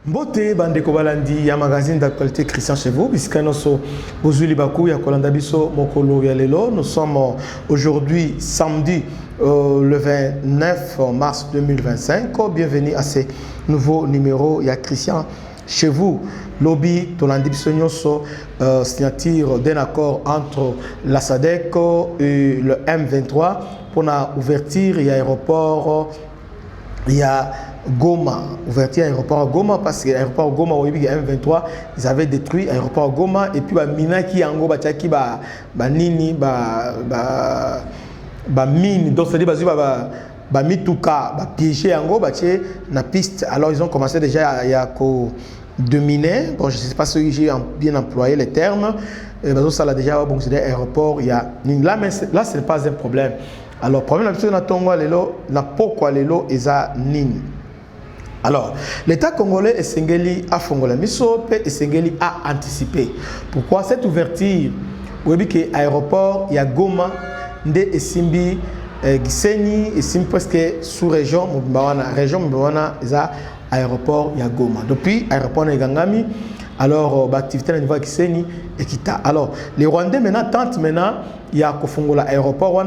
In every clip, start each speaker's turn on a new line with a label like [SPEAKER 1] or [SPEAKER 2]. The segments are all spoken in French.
[SPEAKER 1] Mbote bandeko balandi ya magazine d'actualité Christian chez vous bisika noso bozuli baku ya kolanda biso mokolo ya lelo. Nous sommes aujourd'hui samedi le 29 mars 2025. Bienvenue à ce nouveau numéro ya Christian chez vous. Lobby tolandi biso nyonso signature d'un accord entre la SADC et le M23 pour la ouverture ya aéroport ya Goma, ouverture à l'aéroport Goma parce que l'aéroport Goma au M23 ils avaient détruit l'aéroport Goma et puis mina qui ango bachaki ba nini ba mine donc c'est-à-dire ba mituka ba piéger ango baché na piste. Alors ils ont commencé déjà à de miner. Bon, je sais pas si j'ai bien employé les termes. Ça là déjà bon c'est l'aéroport il y a là c'est pas un problème. Alors problème la personne na tongo lelo na poko lelo eza nini. Alors, l'État congolais est singeli à Fongola Miso et singeli à anticiper. Pourquoi cette ouverture? Vous voyez que l'aéroport, il y a Goma, Nde et Simbi, Gisenyi, et Simbi presque sous-région, région Mbawana, il y a aéroport, il y a Goma. Depuis, l'aéroport est Gangami, alors, l'activité à niveau Gisenyi et Kita. Alors, les Rwandais maintenant tentent maintenant, il y a Kofongola aéroport,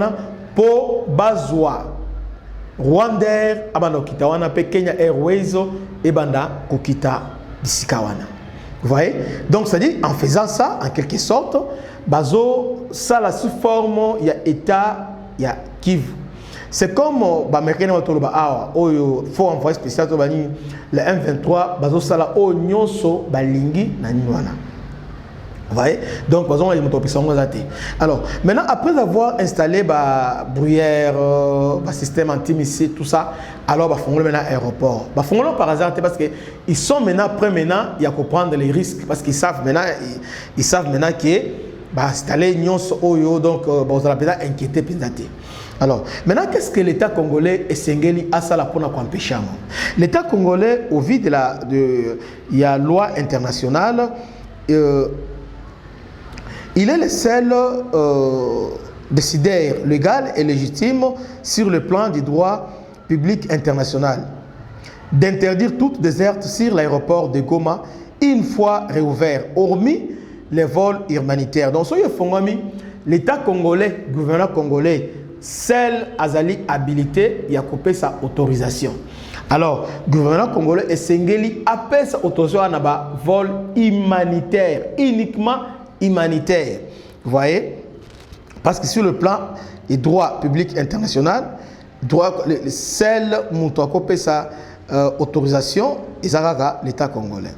[SPEAKER 1] pour Bazwa. Rwandair abanda kokita wana pe Kenya Airways et banda kokita bisika wana. Vous voyez? Donc ça dit en faisant ça en quelque sorte bazo ça la sous forme il y a état il y a Kivu. C'est comme ba américain wa toloba awa oyo faut envoyer spécial to bani le M23 bazo ça la o nyonso balingi na nini wana. Vous voyez? Donc, par exemple, alors, maintenant, après avoir installé le bruyère, le système anti-missile, tout ça, alors, il faut maintenant l'aéroport. Il faut par hasard, parce qu'ils sont maintenant prêts, maintenant, il y a qu'à prendre les risques, parce qu'ils savent maintenant que installer Nyons Oyo, donc, vous allez peut-être inquiéter. Alors, maintenant, qu'est-ce que l'État congolais est singeli à ça pour empêcher? L'État congolais, au vu de la loi internationale, il est le seul décideur légal et légitime sur le plan du droit public international d'interdire toute déserte sur l'aéroport de Goma une fois réouvert, hormis les vols humanitaires. Donc, l'État congolais, le gouvernement congolais, seul Azali habilité, il a coupé sa autorisation. Alors, le gouvernement congolais est singeli appelle sa autorisation à un vol humanitaire, uniquement humanitaire. Vous voyez? Parce que sur le plan du droit public international, seul Moutou coupé sa autorisation, et ça l'État congolais.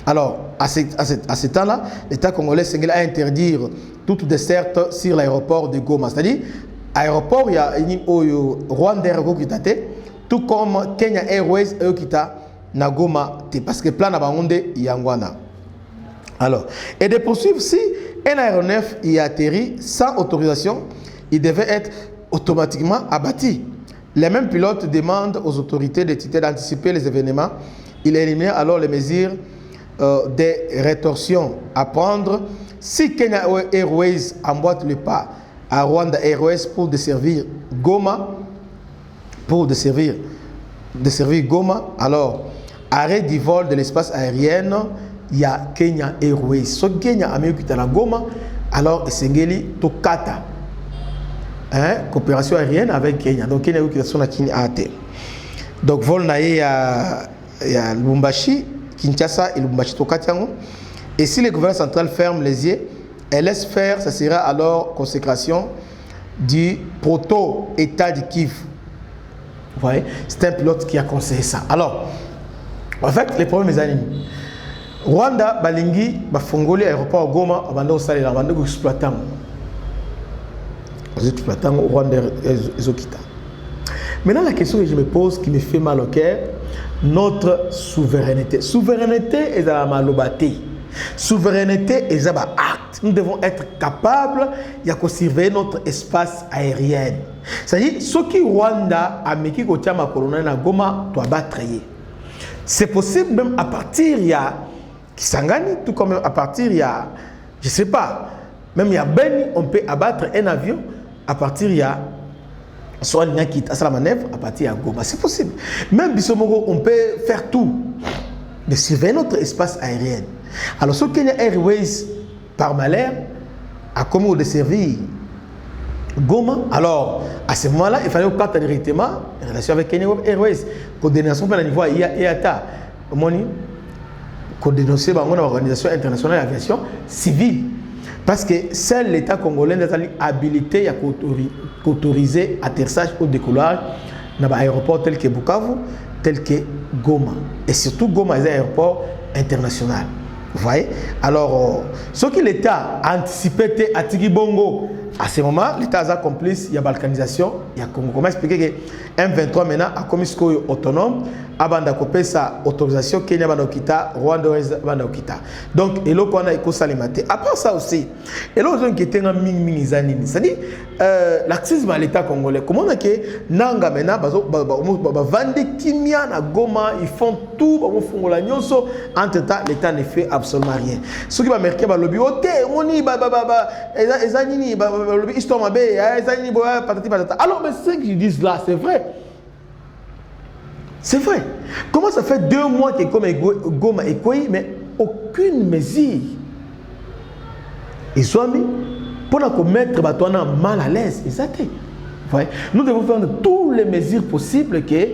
[SPEAKER 1] Alors, à ce temps-là, l'État congolais a interdire toute desserte sur l'aéroport de Goma. C'est-à-dire, l'aéroport, il y a Rwanda tout comme Kenya Airways qui est na Goma, parce que le plan na Bangonde Yangwana. Alors, et de poursuivre, si un aéronef y atterrit sans autorisation, il devait être automatiquement abattu. Les mêmes pilotes demandent aux autorités d'anticiper les événements. Il élimine alors les mesures des rétorsions à prendre. Si Kenya Airways emboîte le pas à Rwanda Airways pour desservir Goma, alors arrêt du vol de l'espace aérien. Il y a Kenya Airways. So Kenya a mis la Goma, alors Sengeli Tokata. Coopération aérienne avec Kenya. Donc Kenya Airways sont à Kenya. Donc vol naïe à Lubumbashi, Kinshasa et Lubumbashi Tokata. Et si le gouvernement central ferme les yeux et laisse faire, ça sera alors consécration du proto-état du Kivu. Vous voyez, c'est un pilote qui a conseillé ça. Alors, en fait, les problèmes, mes amis. Rwanda balingi bafongoli aéroport Goma abanda osalela abanda ko exploitant Rwanda ezokita. Maintenant la question que je me pose qui me fait mal au cœur, notre souveraineté est à la malobate. Souveraineté est un acte. Nous devons être capables de surveiller notre espace aérien. C'est-à-dire ce qui Rwanda a mis qui kotia ma colonne na Goma doit battre. C'est possible même à partir il y a Kisangani, tout comme à partir il y a, je sais pas, même il y a Beni, on peut abattre un avion à partir il y a soit qui à la manœuvre à partir à Goma, c'est possible. Même Bissomogo, on peut faire tout. de surveiller notre espace aérien. Alors, ce Kenya Airways, par malheur, a commis de servir Goma. Alors, à ce moment-là, il fallait au directement en relation avec Kenya Airways. Coordination pour le niveau IATA. Coordination avec l'Organisation internationale d'aviation civile. Parce que seul l'État congolais est habilité à autoriser atterrissage ou décollage dans un aéroport tel que Bukavu, tel que Goma. Et surtout, Goma est un aéroport international. Vous voyez? Alors, ce que l'État a anticipé à Tigibongo, à ce moment, l'État a complice, il y a balkanisation, il y a Congo. Comment expliquer que M23 maintenant a commis ce autonome, avant de sa autorisation, Kenya va Okita, Rwanda va Okita. Donc, et là, on a éco-salimate. À part ça aussi, et là, on a qui était en ming c'est-à-dire, l'axisme à l'État congolais. Comment on a que Nanga maintenant, vendre Kimia, na Goma, ils font tout, ils font la nyonso. Entre-temps, l'État ne fait absolument rien. Ce qui va marquer, le lobby, on y lobby, histoire ma bé, patati patata. Alors, mais ce qu'ils disent là, c'est vrai. C'est vrai. Comment ça fait 2 mois que Goma est quoi, mais aucune mesure. Ils sont mis pour mettre Batouana mal à l'aise. Exactement. Nous devons faire toutes les mesures possibles que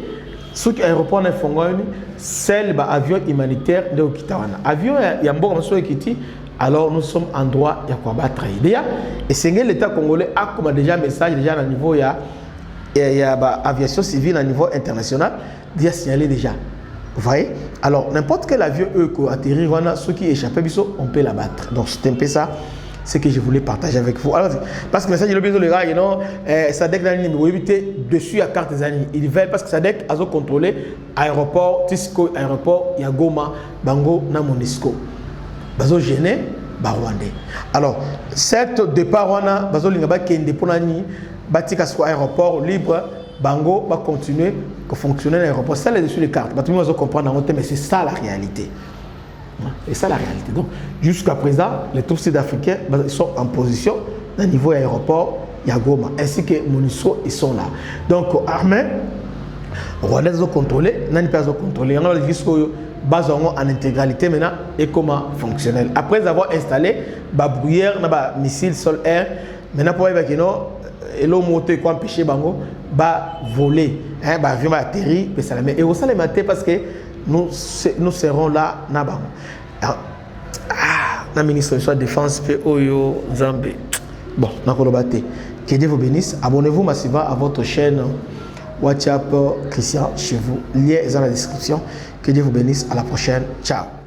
[SPEAKER 1] ceux qui aéroport ne font pas, c'est l'avion humanitaire de Okitawana. Avion, il y a un bon monsieur qui dit, alors nous sommes en droit de combattre. Et c'est que l'État congolais a comme déjà un message déjà à niveau il y a aviation civile à niveau international. Déjà signalé déjà. Vous voyez? Alors, n'importe quel avion qui atterrit, ceux qui échappent, on peut l'abattre. Donc, c'est un peu ça, ce que je voulais partager avec vous. Alors, parce que le message, les gars, SADC vous évitez dessus à carte des années. Ils veulent parce que SADC a contrôlé aéroport, Tisco, aéroport, Yagoma, Bango, na Monisco. Bazo gêné, Rwandais. Alors, cette départ, Bazo Lingaba qui est indépendant, Batika soit aéroport libre. Bango va continuer à fonctionner l'aéroport. Ça, c'est sur les cartes. Tout le monde va comprendre, mais c'est ça la réalité. C'est ça la réalité. Donc, jusqu'à présent, les troupes sud-africaines sont en position au niveau aéroport Yagoma, ainsi que MONUSCO, ils sont là. Donc, armée, Rwandais ont contrôlé, n'ont pas contrôlé. On a jusqu'au base en intégralité maintenant et comment fonctionnel. Après avoir installé brouillère, missile sol-air, maintenant pour évacuer et l'eau montée quoi empêcher bango va voler avion va atterrir et au salé maté parce que nous serons là na bango la ministre de la défense fait oyo Zambé bon nakolobate que Dieu vous bénisse. Abonnez-vous massivement à votre chaîne WhatsApp Christian chez vous, lien est dans la description. Que Dieu vous bénisse, à la prochaine, ciao.